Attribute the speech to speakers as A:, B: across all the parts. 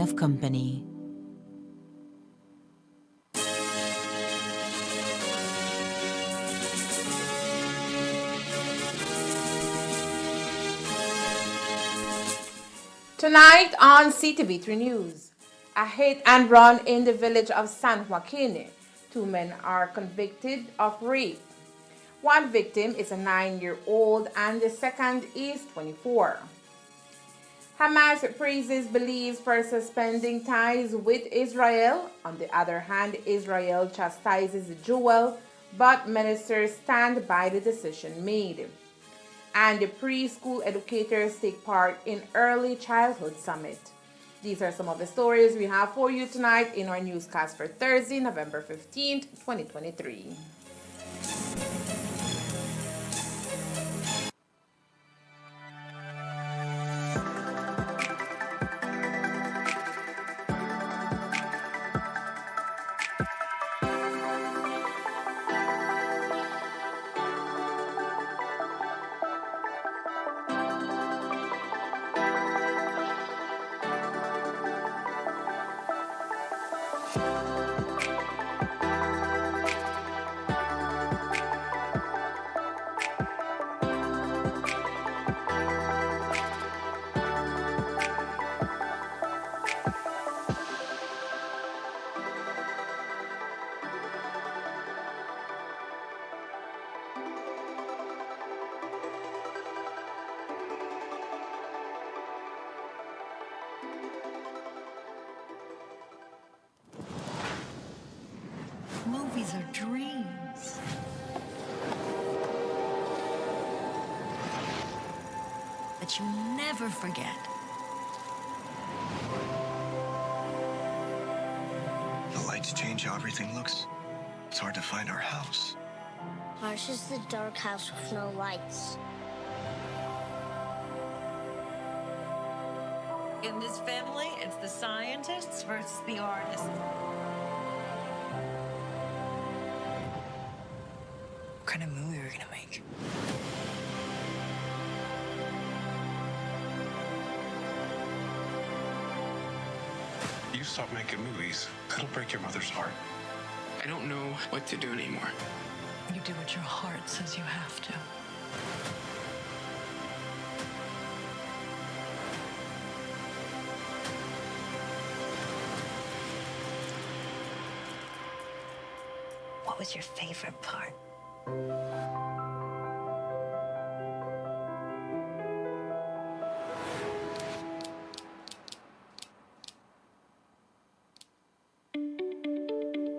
A: of company.
B: Tonight on CTV3 News, a hit and run in the village of San Joaquin. 2 men are convicted of rape. One victim is a 9-year-old and the second is 24. Hamas praises beliefs for suspending ties with Israel. On the other hand, Israel chastises the duel, but ministers stand by the decision made. And the preschool educators take part in Early Childhood Summit. These are some of the stories we have for you tonight in our newscast for Thursday, November 15th, 2023.
C: Movies are dreams. That you never forget.
D: The lights change how everything looks. It's hard to find our house.
E: Ours is the dark house with no lights.
F: In this family, it's the scientists versus the artists.
C: What kind of movie are we gonna make?
D: You stop making movies, it'll break your mother's heart.
G: I don't know what to do anymore.
C: You do what your heart says you have to. What was your favorite part?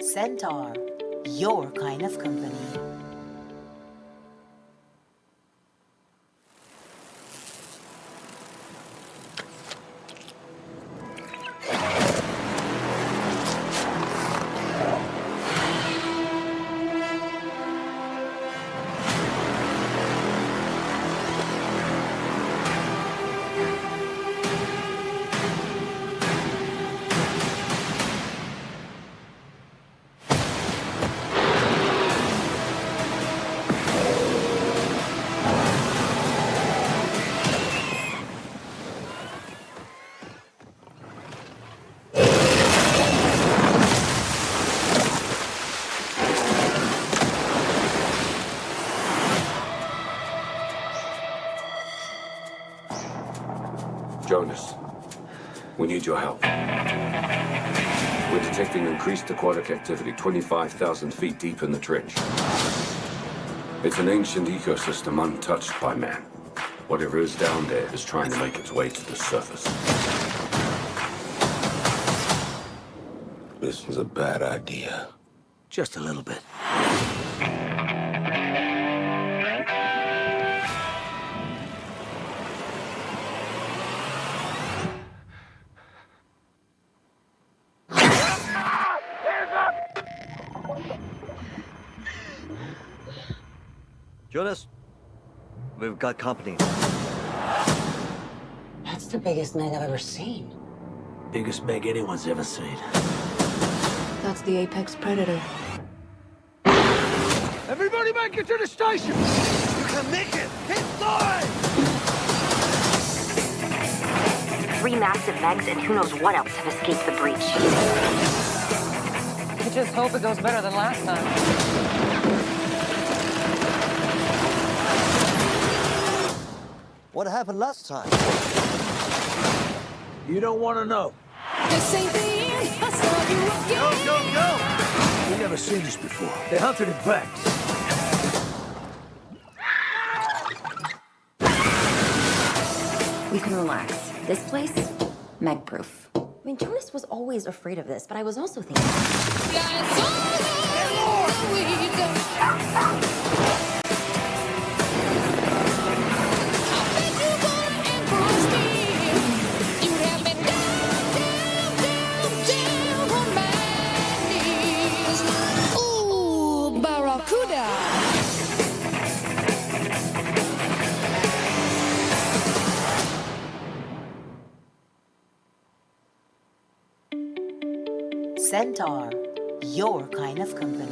A: Centaur, your kind of company.
H: Jonas, we need your help. We're detecting increased aquatic activity 25,000 feet deep in the trench. It's an ancient ecosystem untouched by man. Whatever is down there is trying to make its way to the surface.
I: This was a bad idea.
J: Just a little bit.
K: Jonas, we've got company.
L: That's the biggest Meg I've ever seen.
J: Biggest Meg anyone's ever seen.
M: That's the apex predator.
K: Everybody make it to the station! You can make it! Hit Lauren!
N: 3 massive Megs and who knows what else have escaped the breach.
F: I just hope it goes better than last time.
K: What happened last time?
J: You don't want to know.
M: This ain't the end. I saw you again.
K: Go!
J: We've never seen this before. They hunted in packs.
O: We can relax. This place, Meg-proof. I mean, Jonas was always afraid of this, but I was also thinking...
M: Ooh, Barracuda.
A: Centaur, your kind of company.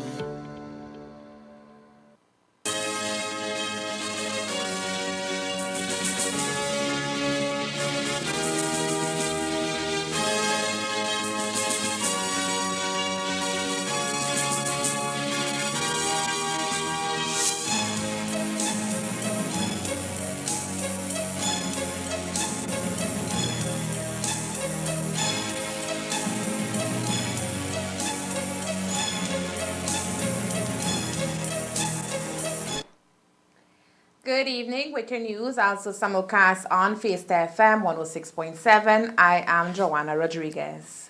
B: Good evening with your news, also simulcast on Faceta FM 106.7. I am Joanna Rodriguez.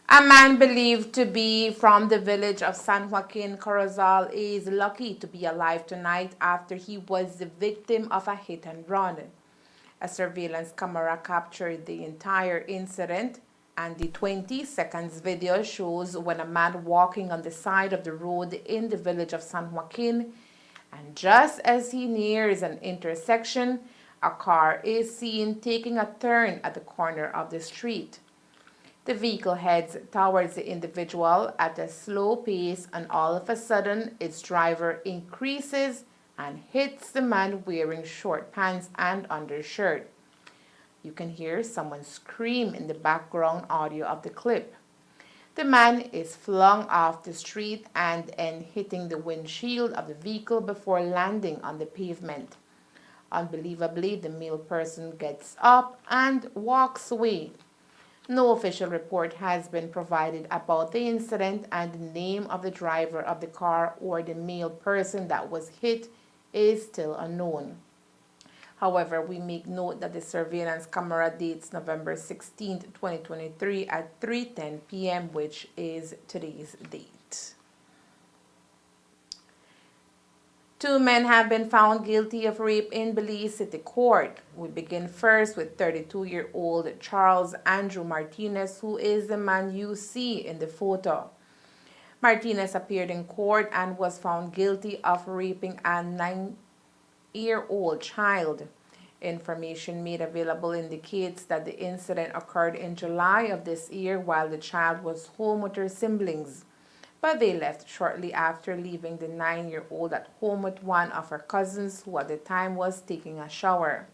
B: A man believed to be from the village of San Joaquin, Corozal, is lucky to be alive tonight after he was the victim of a hit and run. A surveillance camera captured the entire incident, and the 20 seconds video shows when a man walking on the side of the road in the village of San Joaquin, and just as he nears an intersection, a car is seen taking a turn at the corner of the street. The vehicle heads towards the individual at a slow pace, and all of a sudden its driver increases and hits the man wearing short pants and undershirt. You can hear someone scream in the background audio of the clip. The man is flung off the street and hitting the windshield of the vehicle before landing on the pavement. Unbelievably, the male person gets up and walks away. No official report has been provided about the incident, and the name of the driver of the car or the male person that was hit is still unknown. However, we make note that the surveillance camera dates November 16, 2023 at 3:10 p.m., which is today's date. 2 men have been found guilty of rape in Belize City Court. We begin first with 32-year-old Charles Andrew Martinez, who is the man you see in the photo. Martinez appeared in court and was found guilty of raping a 9-year-old child. Information made available indicates that the incident occurred in July of this year while the child was home with her siblings, but they left shortly after, leaving the 9-year-old at home with one of her cousins, who at the time was taking a shower.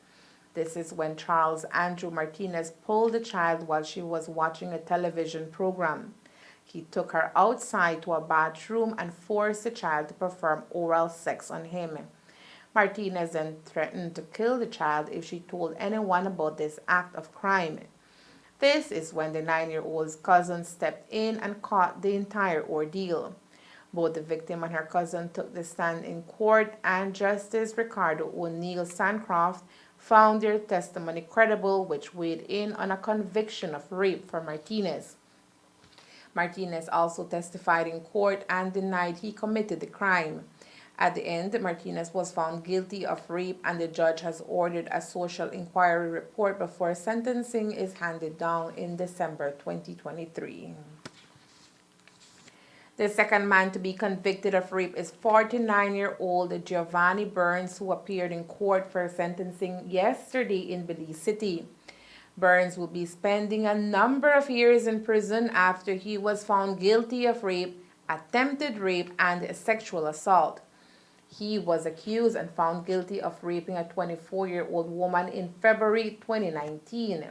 B: This is when Charles Andrew Martinez pulled the child while she was watching a television program. He took her outside to a bathroom and forced the child to perform oral sex on him. Martinez then threatened to kill the child if she told anyone about this act of crime. This is when the 9-year-old's cousin stepped in and caught the entire ordeal. Both the victim and her cousin took the stand in court, and Justice Ricardo O'Neill Sancroft found their testimony credible, which weighed in on a conviction of rape for Martinez. Martinez also testified in court and denied he committed the crime. At the end, Martinez was found guilty of rape, and the judge has ordered a social inquiry report before sentencing is handed down in December 2023. The second man to be convicted of rape is 49-year-old Giovanni Burns, who appeared in court for sentencing yesterday in Belize City. Burns will be spending a number of years in prison after he was found guilty of rape, attempted rape, and sexual assault. He was accused and found guilty of raping a 24-year-old woman in February 2019.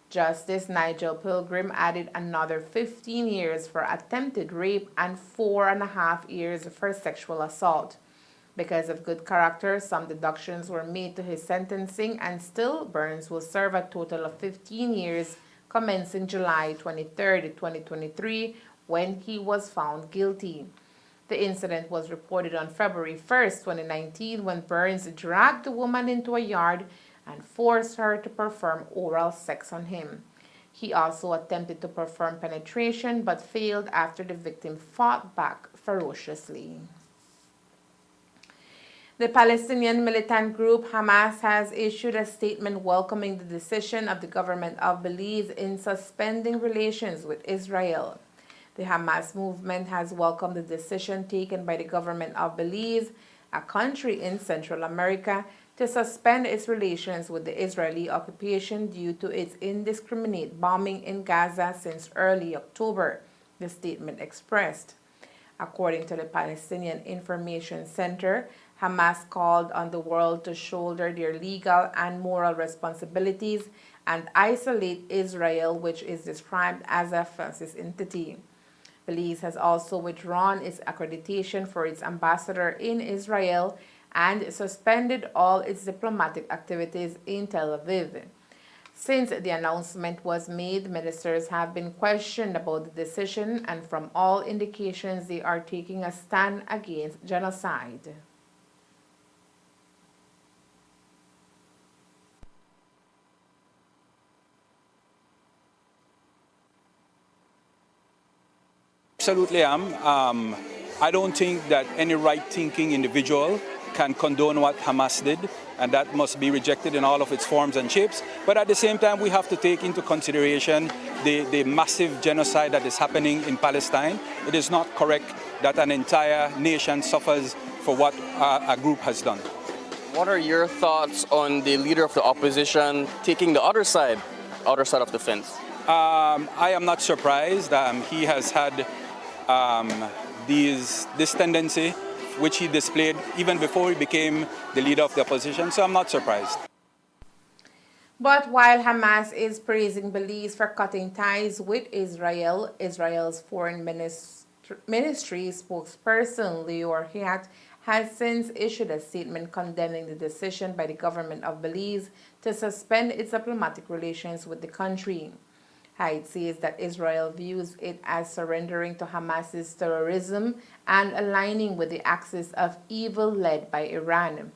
B: Justice Nigel Pilgrim added another 15 years for attempted rape and 4.5 years for sexual assault. Because of good character, some deductions were made to his sentencing, and still Burns will serve a total of 15 years commencing July 23, 2023, when he was found guilty. The incident was reported on February 1, 2019, when Burns dragged the woman into a yard and forced her to perform oral sex on him. He also attempted to perform penetration but failed after the victim fought back ferociously. The Palestinian militant group Hamas has issued a statement welcoming the decision of the government of Belize in suspending relations with Israel. The Hamas movement has welcomed the decision taken by the government of Belize, a country in Central America, to suspend its relations with the Israeli occupation due to its indiscriminate bombing in Gaza since early October, the statement expressed. According to the Palestinian Information Center, Hamas called on the world to shoulder their legal and moral responsibilities and isolate Israel, which is described as a fascist entity. Belize has also withdrawn its accreditation for its ambassador in Israel and suspended all its diplomatic activities in Tel Aviv. Since the announcement was made, ministers have been questioned about the decision, and from all indications, they are taking a stand against genocide.
P: Absolutely am. I don't think that any right-thinking individual can condone what Hamas did, and that must be rejected in all of its forms and shapes. But at the same time, we have to take into consideration the massive genocide that is happening in Palestine. It is not correct that an entire nation suffers for what a group has done.
Q: What are your thoughts on the leader of the opposition taking the other side of the fence?
P: I am not surprised. He has had this tendency, which he displayed even before he became the leader of the opposition, so I'm not surprised.
B: But while Hamas is praising Belize for cutting ties with Israel, Israel's foreign ministry spokesperson Lior Hayat has since issued a statement condemning the decision by the government of Belize to suspend its diplomatic relations with the country. Hayat says that Israel views it as surrendering to Hamas's terrorism and aligning with the axis of evil led by Iran.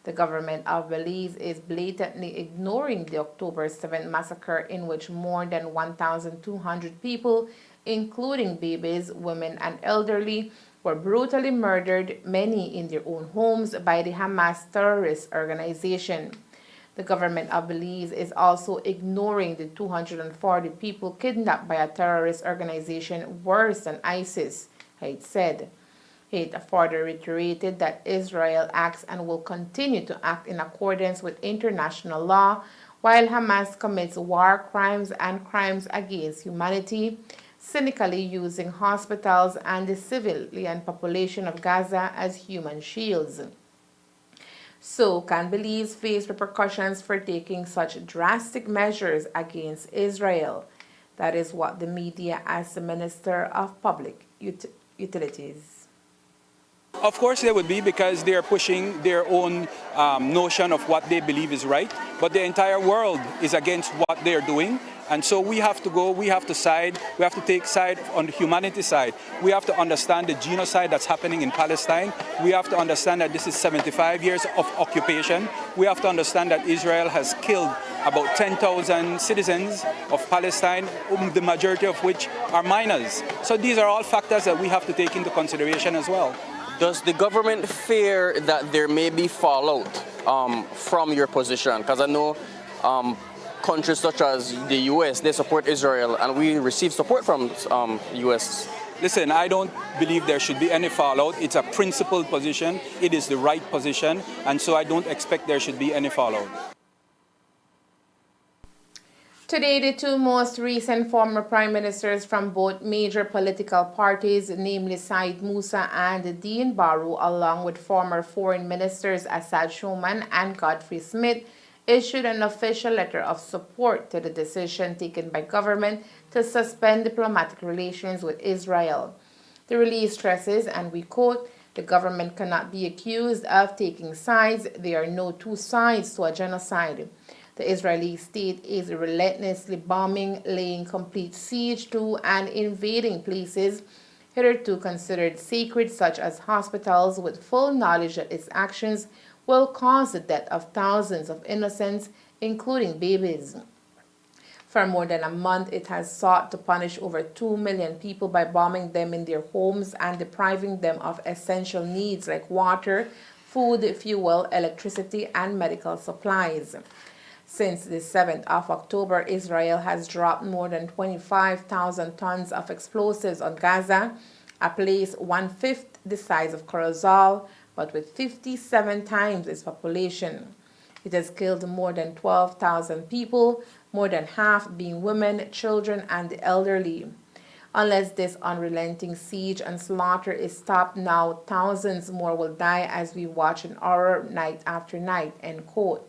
B: The government of Belize is blatantly ignoring the October 7th massacre, in which more than 1,200 people, including babies, women, and elderly, were brutally murdered, many in their own homes, by the Hamas terrorist organization. The government of Belize is also ignoring the 240 people kidnapped by a terrorist organization worse than ISIS, Hayat said. Hayat further reiterated that Israel acts and will continue to act in accordance with international law, while Hamas commits war crimes and crimes against humanity, cynically using hospitals and the civilian population of Gaza as human shields. So can Belize face repercussions for taking such drastic measures against Israel? That is what the media asked the Minister of Public Utilities.
P: Of course there would be, because they are pushing their own notion of what they believe is right, but the entire world is against what they're doing. And so we have to take side on the humanity side. We have to understand the genocide that's happening in Palestine. We have to understand that this is 75 years of occupation. We have to understand that Israel has killed about 10,000 citizens of Palestine, the majority of which are minors. So these are all factors that we have to take into consideration as well.
Q: Does the government fear that there may be fallout from your position? Because I know countries such as the U.S., they support Israel, and we receive support from U.S.
P: Listen, I don't believe there should be any fallout. It's a principled position. It is the right position, and so I don't expect there should be any fallout.
B: Today, the two most recent former prime ministers from both major political parties, namely Said Musa and Dean Barrow, along with former foreign ministers Assad Shoman and Godfrey Smith, issued an official letter of support to the decision taken by government to suspend diplomatic relations with Israel. The release stresses, and we quote, "The government cannot be accused of taking sides. There are no two sides to a genocide. The Israeli state is relentlessly bombing, laying complete siege to and invading places hitherto considered sacred, such as hospitals, with full knowledge that its actions will cause the death of thousands of innocents, including babies. For more than a month, it has sought to punish over 2 million people by bombing them in their homes and depriving them of essential needs like water, food, fuel, electricity, and medical supplies. Since the 7th of October, Israel has dropped more than 25,000 tons of explosives on Gaza, a place one-fifth the size of Corozal, but with 57 times its population. It has killed more than 12,000 people, more than half being women, children, and the elderly. Unless this unrelenting siege and slaughter is stopped now, thousands more will die as we watch in horror night after night," end quote.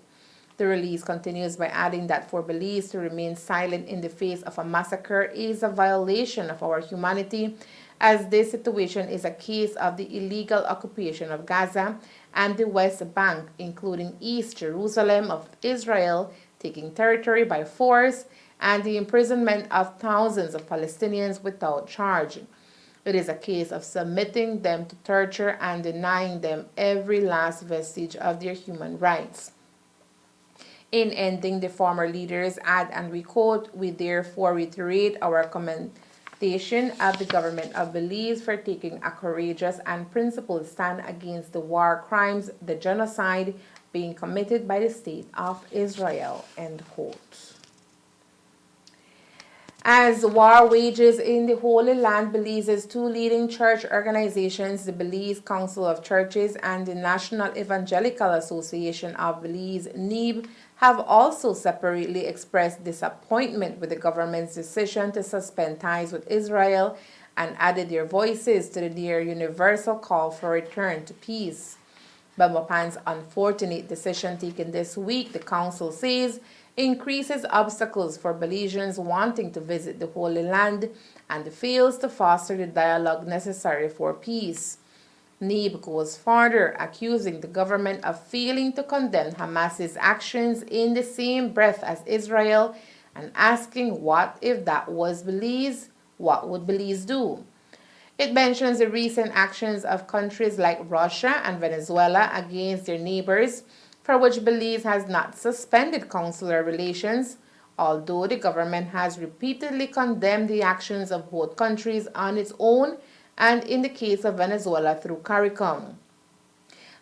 B: The release continues by adding that for Belize to remain silent in the face of a massacre is a violation of our humanity, as this situation is a case of the illegal occupation of Gaza and the West Bank, including East Jerusalem of Israel taking territory by force, and the imprisonment of thousands of Palestinians without charge. It is a case of submitting them to torture and denying them every last vestige of their human rights. In ending, the former leaders add, and we quote, "We therefore reiterate our commendation of the government of Belize for taking a courageous and principled stand against the war crimes, the genocide being committed by the state of Israel," end quote. As war wages in the Holy Land, Belize's two leading church organizations, the Belize Council of Churches and the National Evangelical Association of Belize, NEB, have also separately expressed disappointment with the government's decision to suspend ties with Israel and added their voices to the near universal call for return to peace. Belmopan's unfortunate decision taken this week, the council says, increases obstacles for Belizeans wanting to visit the Holy Land and fails to foster the dialogue necessary for peace. NEB goes further, accusing the government of failing to condemn Hamas's actions in the same breath as Israel and asking what if that was Belize? What would Belize do? It mentions the recent actions of countries like Russia and Venezuela against their neighbors, for which Belize has not suspended consular relations, although the government has repeatedly condemned the actions of both countries on its own and in the case of Venezuela through CARICOM.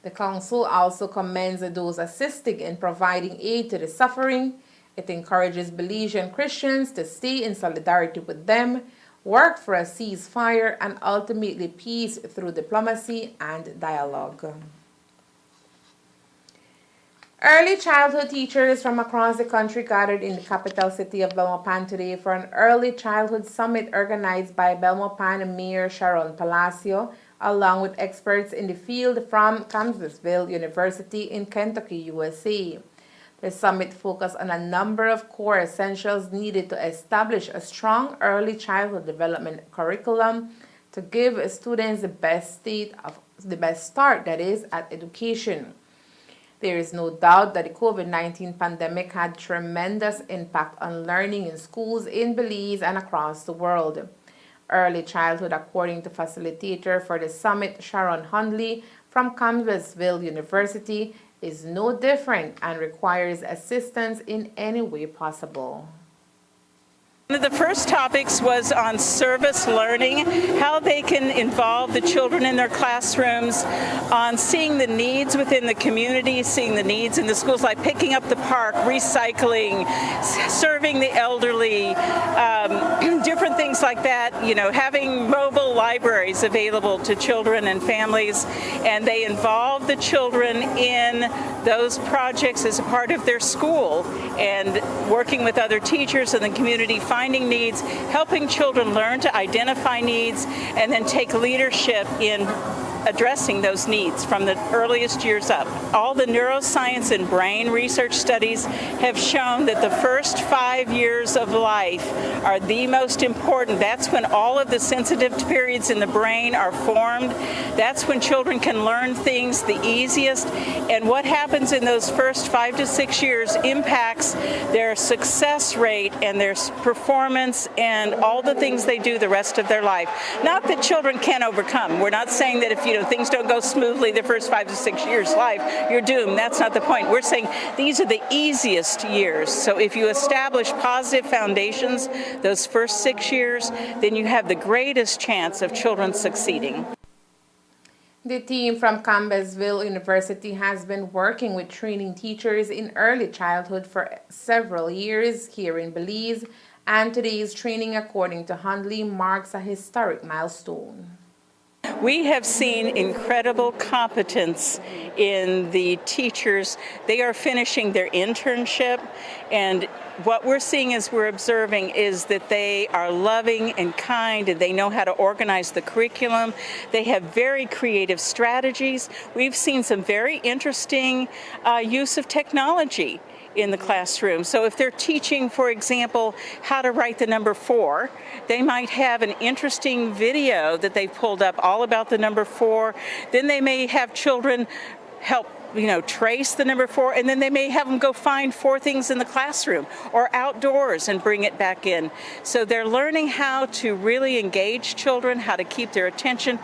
B: The Council also commends those assisting in providing aid to the suffering. It encourages Belizean Christians to stay in solidarity with them, work for a ceasefire, and ultimately peace through diplomacy and dialogue. Early childhood teachers from across the country gathered in the capital city of Belmopan today for an early childhood summit organized by Belmopan Mayor Sharon Palacio, along with experts in the field from Kansasville University in Kentucky, USA. The summit focused on a number of core essentials needed to establish a strong early childhood development curriculum to give students the best start at education. There is no doubt that the COVID-19 pandemic had tremendous impact on learning in schools in Belize and across the world. Early childhood, according to facilitator for the summit, Sharon Hundley from Kansasville University, is no different and requires assistance in any way possible.
R: One of the first topics was on service learning, how they can involve the children in their classrooms, on seeing the needs within the community, seeing the needs in the schools, like picking up the park, recycling, serving the elderly, different things like that, you know, having mobile libraries available to children and families, and they involve the children in those projects as a part of their school and working with other teachers in the community, finding needs, helping children learn to identify needs, and then take leadership in addressing those needs from the earliest years up. All the neuroscience and brain research studies have shown that the first 5 years of life are the most important. That's when all of the sensitive periods in the brain are formed. That's when children can learn things the easiest. And what happens in those first 5 to 6 years impacts their success rate and their performance and all the things they do the rest of their life. Not that children can't overcome. We're not saying that if things don't go smoothly the first 5 to 6 years of life, you're doomed. That's not the point. We're saying these are the easiest years. So if you establish positive foundations those first 6 years, then you have the greatest chance of children succeeding.
B: The team from Campbellsville University has been working with training teachers in early childhood for several years here in Belize, and today's training, according to Hundley, marks a historic milestone.
R: We have seen incredible competence in the teachers. They are finishing their internship, and what we're seeing as we're observing is that they are loving and kind, and they know how to organize the curriculum. They have very creative strategies. We've seen some very interesting use of technology in the classroom. So if they're teaching, for example, how to write the number 4, they might have an interesting video that they've pulled up all about the number 4. Then they may have children help trace the number 4, and then they may have them go find 4 things in the classroom or outdoors and bring it back in. So they're learning how to really engage children, how to keep their attention,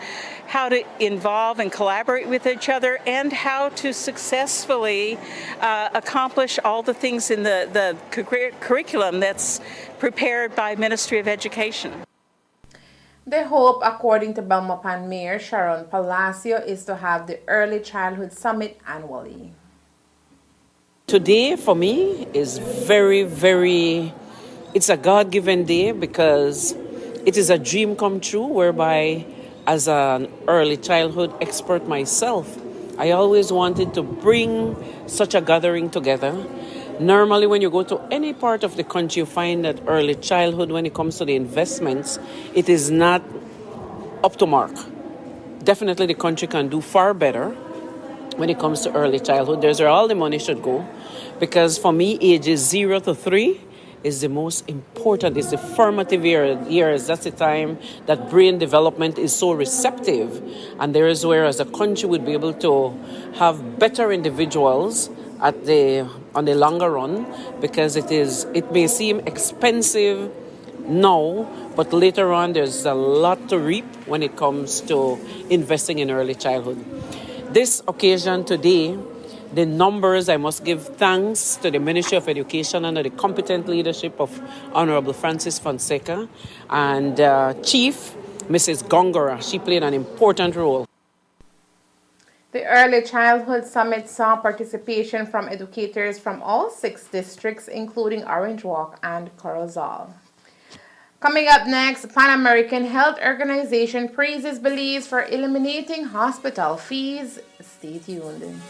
R: how to involve and collaborate with each other, and how to successfully accomplish all the things in the curriculum that's prepared by Ministry of Education.
B: The hope, according to Belmopan Mayor Sharon Palacio, is to have the Early Childhood Summit annually.
S: Today, for me, is it's a God-given day because it is a dream come true whereby, as an early childhood expert myself, I always wanted to bring such a gathering together. Normally, when you go to any part of the country, you find that early childhood, when it comes to the investments, it is not up to mark. Definitely, the country can do far better when it comes to early childhood. There's where all the money should go, because for me, ages 0 to 3 is the most important. It's the formative years. That's the time that brain development is so receptive, and there is where, as a country, we'd be able to have better individuals on the longer run, because it may seem expensive now, but later on there's a lot to reap when it comes to investing in early childhood. This occasion today, the numbers, I must give thanks to the Ministry of Education under the competent leadership of Honorable Francis Fonseca and Chief Mrs. Gongora. She played an important role.
B: The Early Childhood Summit saw participation from educators from all 6 districts, including Orange Walk and Corozal. Coming up next, Pan American Health Organization praises Belize for eliminating hospital fees. Stay tuned.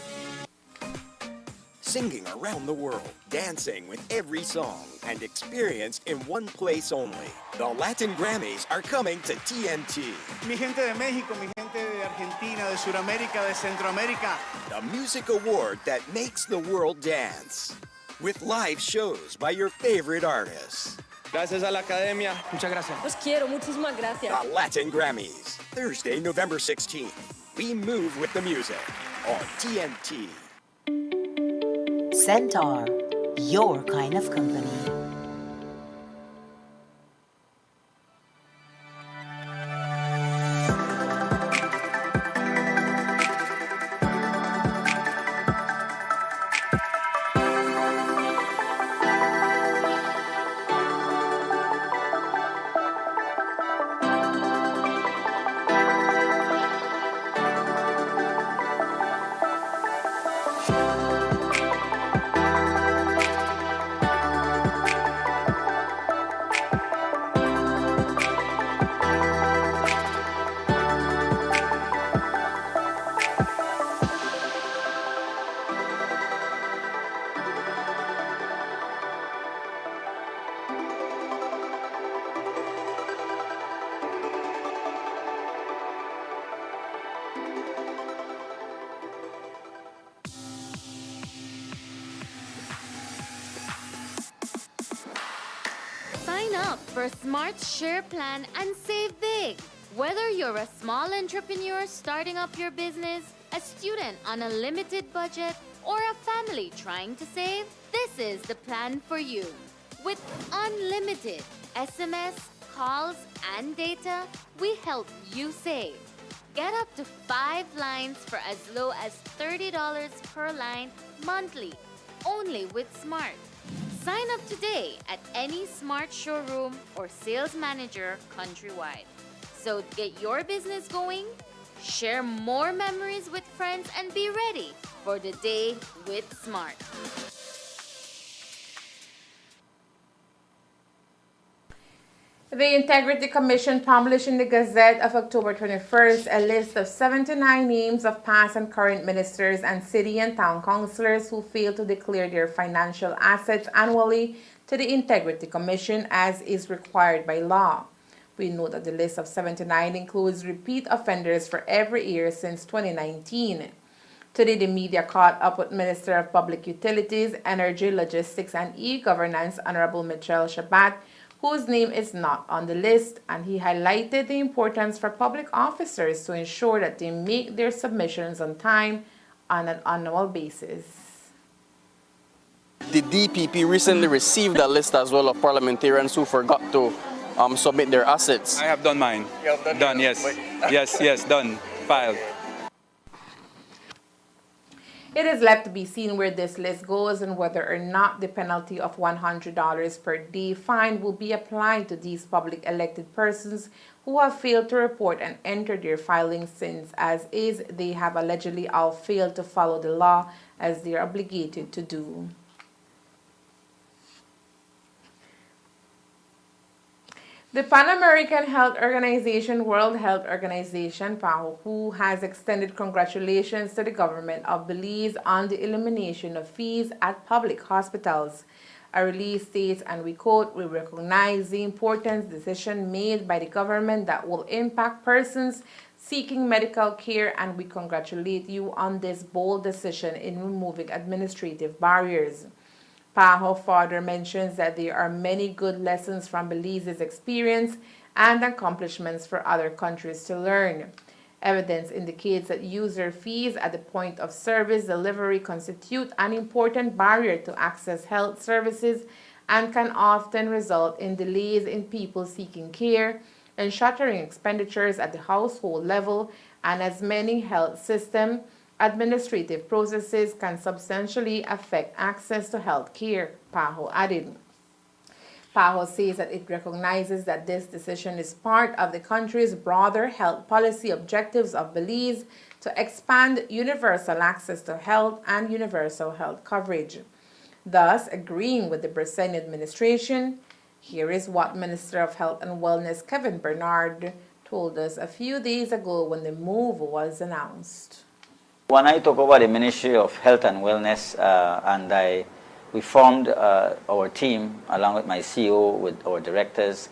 T: Singing around the world, dancing with every song, and experienced in one place only. The Latin Grammys are coming to TNT.
U: Mi gente de México, mi gente de Argentina, de Sudamérica, de Centroamérica.
T: The music award that makes the world dance. With live shows by your favorite artists.
V: Gracias a la academia. Muchas gracias.
W: Los quiero. Muchísimas gracias.
T: The Latin Grammys. Thursday, November 16th. We move with the music on TNT.
A: Centaur, your kind of company.
D: Sign up for Smart Share Plan and save big. Whether you're a small entrepreneur starting up your business, a student on a limited budget, or a family trying to save, this is the plan for you. With unlimited SMS, calls, and data, we help you save. Get up to 5 lines for as low as $30 per line monthly, only with Smart. Sign up today at any Smart showroom or sales manager countrywide. So get your business going, share more memories with friends, and be ready for the day with Smart.
B: The Integrity Commission published in the Gazette of October 21st a list of 79 names of past and current ministers and city and town councilors who failed to declare their financial assets annually to the Integrity Commission as is required by law. We note that the list of 79 includes repeat offenders for every year since 2019. Today, the media caught up with Minister of Public Utilities, Energy, Logistics, and E-Governance, Honorable Michelle Shabat, whose name is not on the list, and he highlighted the importance for public officers to ensure that they make their submissions on time on an annual basis.
Q: The DPP recently received a list as well of parliamentarians who forgot to submit their assets.
P: I have done mine.
Q: You have done
P: Done,
Q: yours,
P: yes. Yes, done. Filed.
B: It is left to be seen where this list goes and whether or not the penalty of $100 per day fine will be applied to these public elected persons who have failed to report and enter their filings, since, as is, they have allegedly all failed to follow the law as they are obligated to do. The Pan American Health Organization, World Health Organization, PAHO, who has extended congratulations to the government of Belize on the elimination of fees at public hospitals. A release states, and we quote, "We recognize the important decision made by the government that will impact persons seeking medical care, and we congratulate you on this bold decision in removing administrative barriers." PAHO further mentions that there are many good lessons from Belize's experience and accomplishments for other countries to learn. Evidence indicates that user fees at the point of service delivery constitute an important barrier to access health services and can often result in delays in people seeking care and shattering expenditures at the household level, and as many health system administrative processes can substantially affect access to health care, PAHO added. PAHO says that it recognizes that this decision is part of the country's broader health policy objectives of Belize to expand universal access to health and universal health coverage. Thus, agreeing with the Bresseni administration, here is what Minister of Health and Wellness Kevin Bernard told us a few days ago when the move was announced.
E: When I took over the Ministry of Health and Wellness, we formed our team along with my CEO, with our directors.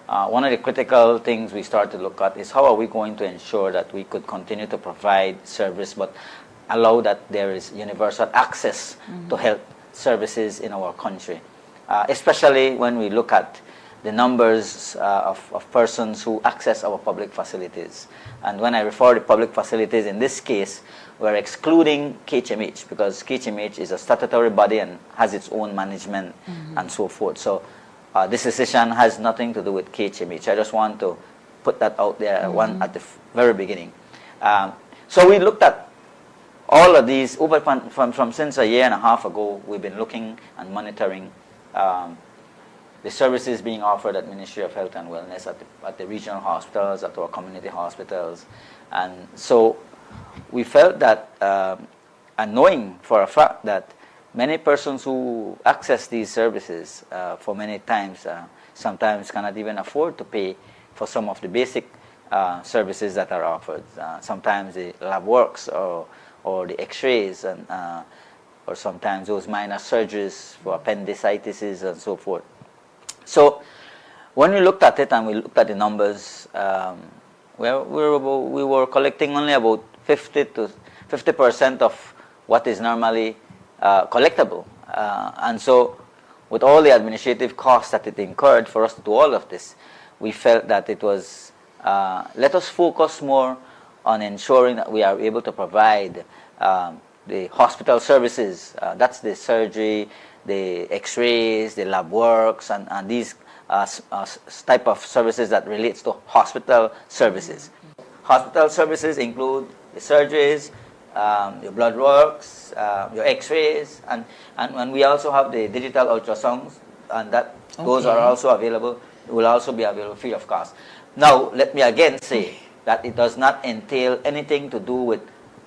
E: One of the critical things we started to look at is how are we going to ensure that we could continue to provide service but allow that there is universal access to health services in our country, especially when we look at the numbers of persons who access our public facilities. And when I refer to public facilities, in this case, we're excluding KHMH because KHMH is a statutory body and has its own management and so forth. So this decision has nothing to do with KHMH. I just want to put that out there at the very beginning. So we looked at all of these over from since a year and a half ago. We've been looking and monitoring the services being offered at Ministry of Health and Wellness at the regional hospitals, at our community hospitals. And so we felt that and knowing for a fact that many persons who access these services for many times sometimes cannot even afford to pay for some of the basic services that are offered. Sometimes the lab works or the x-rays and or sometimes those minor surgeries for appendicitis and so forth. So when we looked at it and we looked at the numbers, we were collecting only about 50% of what is normally collectible. And so with all the administrative costs that it incurred for us to do all of this, we felt that it was, let us focus more on ensuring that we are able to provide the hospital services, that's the surgery, the x-rays, the lab works, and these type of services that relates to hospital services. Hospital services include the surgeries, your blood works, your x-rays, and we also have the digital ultrasounds, and those are also available, will also be available free of cost. Now, let me again say that it does not entail anything to do with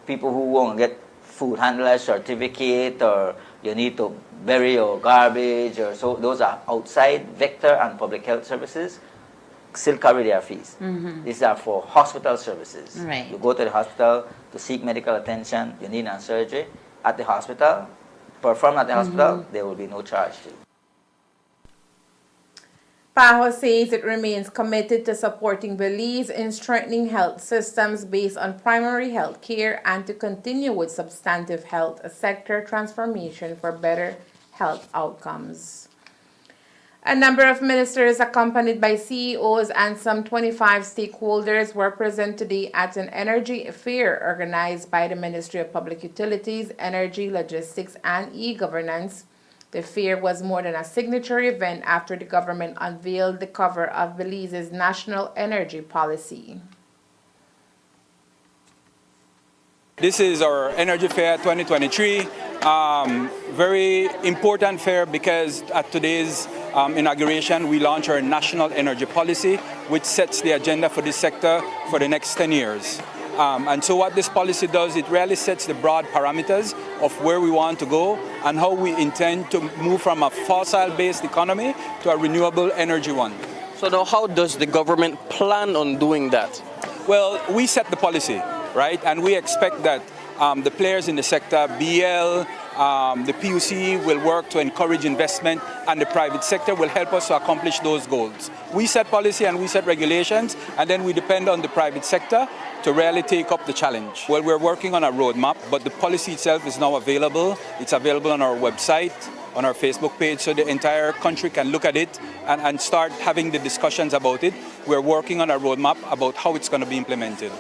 E: people who won't get food handler certificate, or you need to bury your garbage, or so. Those are outside vector and public health services. Still carry their fees. These are for hospital services.
A: Right.
E: You go to the hospital to seek medical attention, you need a surgery at the hospital, perform at the hospital, there will be no charge to you.
B: PAHO says it remains committed to supporting Belize in strengthening health systems based on primary health care and to continue with substantive health sector transformation for better health outcomes. A number of ministers accompanied by CEOs and some 25 stakeholders were present today at an energy fair organized by the Ministry of Public Utilities, Energy, Logistics, and E-Governance. The fair was more than a signature event after the government unveiled the cover of Belize's national energy policy.
P: This is our Energy Fair 2023. Very important fair because at today's inauguration we launch our national energy policy, which sets the agenda for this sector for the next 10 years. And so what this policy does, it really sets the broad parameters of where we want to go and how we intend to move from a fossil-based economy to a renewable energy one.
Q: So now how does the government plan on doing that?
P: Well, we set the policy, right? And we expect that the players in the sector, BL, the PUC will work to encourage investment, and the private sector will help us to accomplish those goals. We set policy and we set regulations, and then we depend on the private sector to really take up the challenge. Well, we're working on a roadmap, but the policy itself is now available. It's available on our website, on our Facebook page, so the entire country can look at it and start having the discussions about it. We're working on a roadmap about how it's going to be implemented.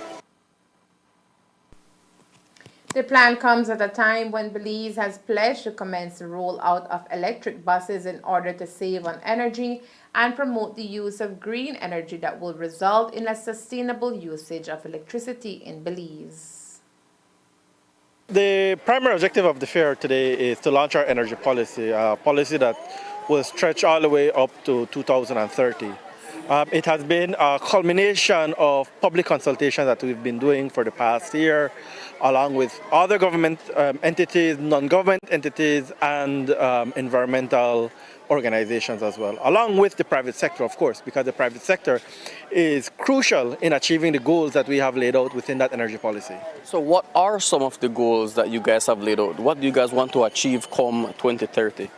B: The plan comes at a time when Belize has pledged to commence the rollout of electric buses in order to save on energy and promote the use of green energy that will result in a sustainable usage of electricity in Belize.
C: The primary objective of the fair today is to launch our energy policy, a policy that will stretch all the way up to 2030. It has been a culmination of public consultation that we've been doing for the past year, along with other government entities, non-government entities, and environmental organizations as well, along with the private sector, of course, because the private sector is crucial in achieving the goals that we have laid out within that energy policy.
Q: So what are some of the goals that you guys have laid out? What do you guys want to achieve come 2030?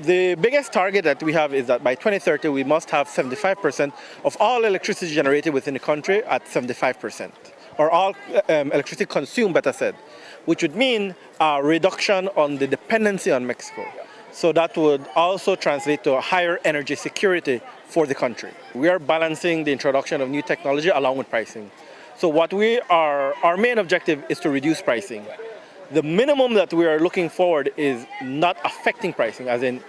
C: The biggest target that we have is that by 2030 we must have 75% of all electricity generated within the country at 75%, or all electricity consumed, better said, which would mean a reduction on the dependency on Mexico. So that would also translate to a higher energy security for the country. We are balancing the introduction of new technology along with pricing. So our main objective is to reduce pricing. The minimum that we are looking forward is not affecting pricing, as in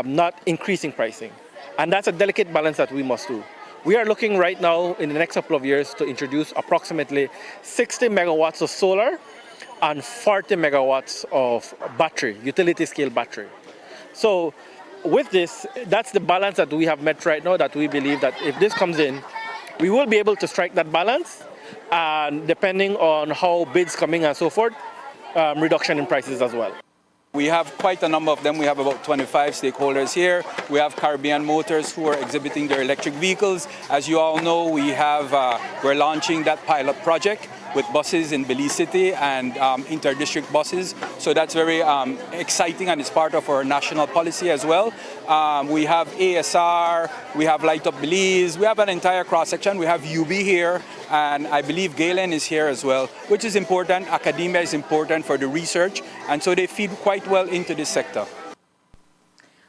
C: not increasing pricing. And that's a delicate balance that we must do. We are looking right now in the next couple of years to introduce approximately 60 megawatts of solar and 40 megawatts of battery, utility scale battery. So with this, that's the balance that we have met right now, that we believe that if this comes in, we will be able to strike that balance. And depending on how bids come in and so forth, reduction in prices as well.
P: We have quite a number of them. We have about 25 stakeholders here. We have Caribbean Motors who are exhibiting their electric vehicles. As you all know, we're launching that pilot project with buses in Belize City and inter-district buses. So that's very exciting, and it's part of our national policy as well. We have ASR, we have Light Up Belize, we have an entire cross-section. We have UB here, and I believe Galen is here as well, which is important. Academia is important for the research, and so they feed quite well into this sector.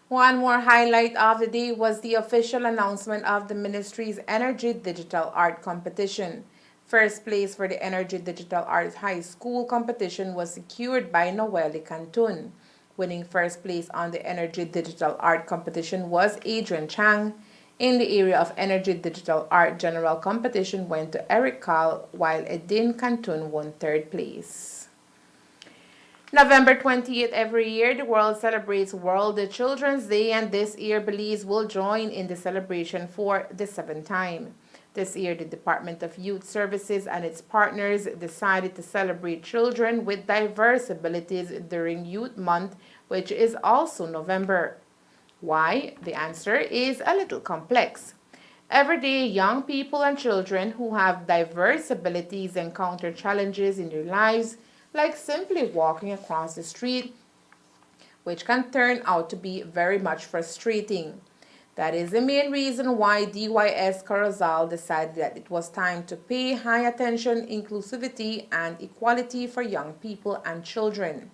B: One more highlight of the day was the official announcement of the ministry's Energy Digital Art Competition. First place for the Energy Digital Arts High School competition was secured by Noelle Cantun. Winning first place on the Energy Digital Art competition was Adrian Chang. In the area of Energy Digital Art, general competition went to Eric Kahl, while Edin Cantun won third place. November 28th every year, the world celebrates World Children's Day, and this year Belize will join in the celebration for the seventh time. This year, the Department of Youth Services and its partners decided to celebrate children with diverse abilities during Youth Month, which is also November. Why? The answer is a little complex. Every day, young people and children who have diverse abilities encounter challenges in their lives, like simply walking across the street, which can turn out to be very much frustrating. That is the main reason why DYS Corozal decided that it was time to pay high attention inclusivity and equality for young people and children.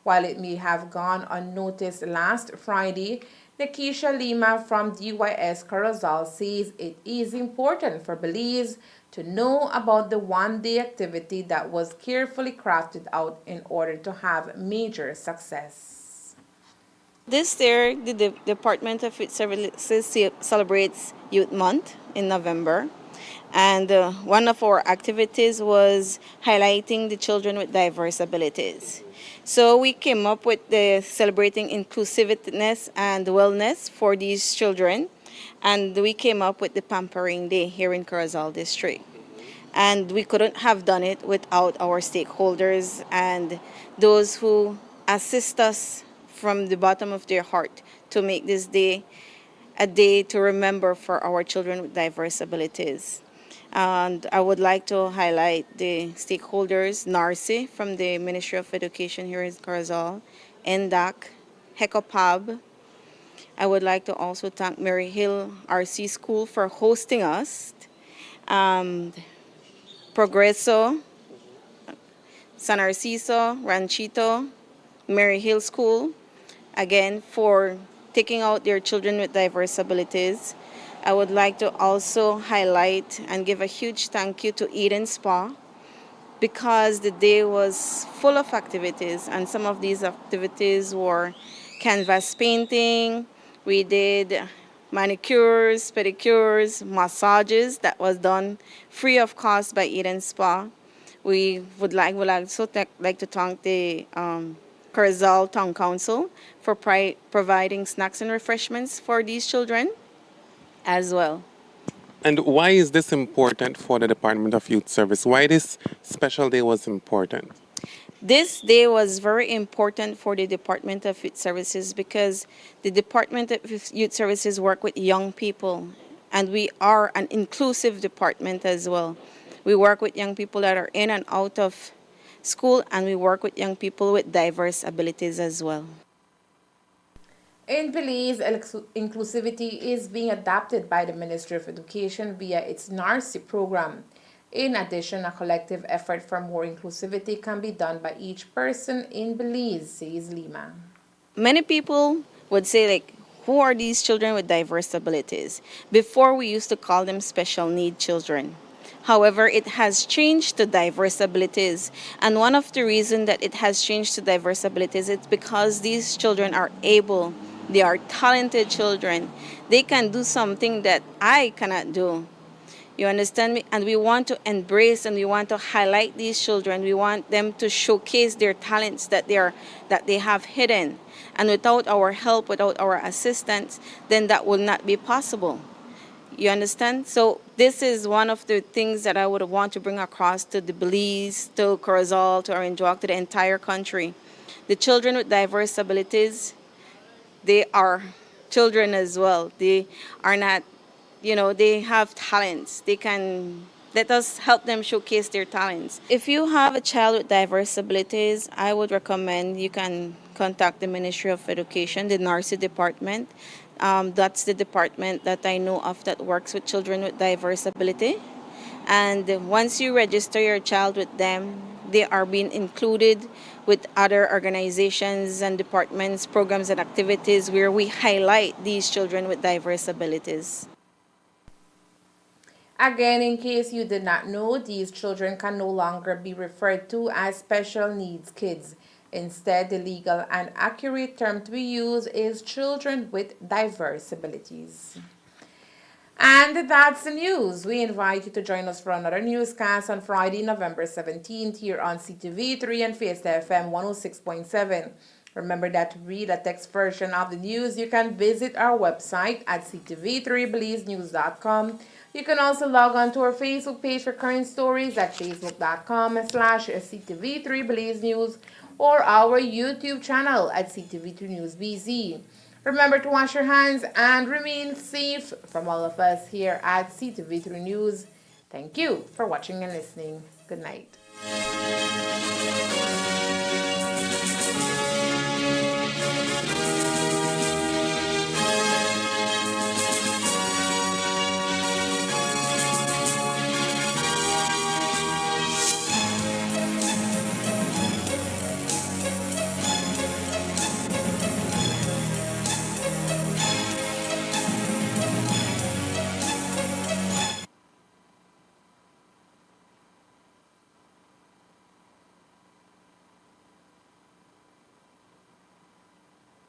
B: While it may have gone unnoticed last Friday, Nikisha Lima from DYS Corozal says it is important for Belize to know about the one-day activity that was carefully crafted out in order to have major success.
G: This year, the Department of Youth Services celebrates Youth Month in November, and one of our activities was highlighting the children with diverse abilities. So we came up with the celebrating inclusiveness and wellness for these children, and we came up with the Pampering Day here in Corozal District. And we couldn't have done it without our stakeholders and those who assist us from the bottom of their heart to make this day a day to remember for our children with diverse abilities. And I would like to highlight the stakeholders, NARCI from the Ministry of Education here in Corozal, NDAC, HECOPAB. I would like to also thank Mary Hill RC School for hosting us, Progreso, San Narciso, Ranchito, Mary Hill School, again, for taking out their children with diverse abilities. I would like to also highlight and give a huge thank you to Eden Spa, because the day was full of activities, and some of these activities were canvas painting. We did manicures, pedicures, massages that was done free of cost by Eden Spa. We would also like to thank the Corozal Town Council for providing snacks and refreshments for these children as well.
H: And why is this important for the Department of Youth Service? Why this special day was important?
G: This day was very important for the Department of Youth Services because the Department of Youth Services work with young people, and we are an inclusive department as well. We work with young people that are in and out of school, and we work with young people with diverse abilities as well.
B: In Belize, inclusivity is being adopted by the Ministry of Education via its NARCI program. In addition, a collective effort for more inclusivity can be done by each person in Belize, says Lima.
G: Many people would say, like, who are these children with diverse abilities? Before, we used to call them special need children. However, it has changed to diverse abilities. And one of the reasons that it has changed to diverse abilities is because these children are able, they are talented children. They can do something that I cannot do. You understand me? And we want to embrace and we want to highlight these children. We want them to showcase their talents that they have hidden. And without our help, without our assistance, then that will not be possible. You understand? So this is one of the things that I would want to bring across to the Belize, to Corozal, to Orange, to the entire country. The children with diverse abilities, they are children as well. They are not, they have talents. They can, let us help them showcase their talents. If you have a child with diverse abilities, I would recommend you can contact the Ministry of Education, the NARCI department. That's the department that I know of that works with children with diverse ability. And once you register your child with them, they are being included with other organizations and departments, programs and activities where we highlight these children with diverse abilities.
B: Again, in case you did not know, these children can no longer be referred to as special needs kids. Instead, the legal and accurate term to be used is children with diverse abilities. And that's the news. We invite you to join us for another newscast on Friday, November 17th here on CTV3 and Fiesta FM 106.7. Remember that to read a text version of the news, you can visit our website at ctv3belizenews.com. You can also log on to our Facebook page for current stories at facebook.com/ctv3belizenews or our YouTube channel at CTV3 News BZ. Remember to wash your hands and remain safe. From all of us here at CTV3 News, thank you for watching and listening. Good night.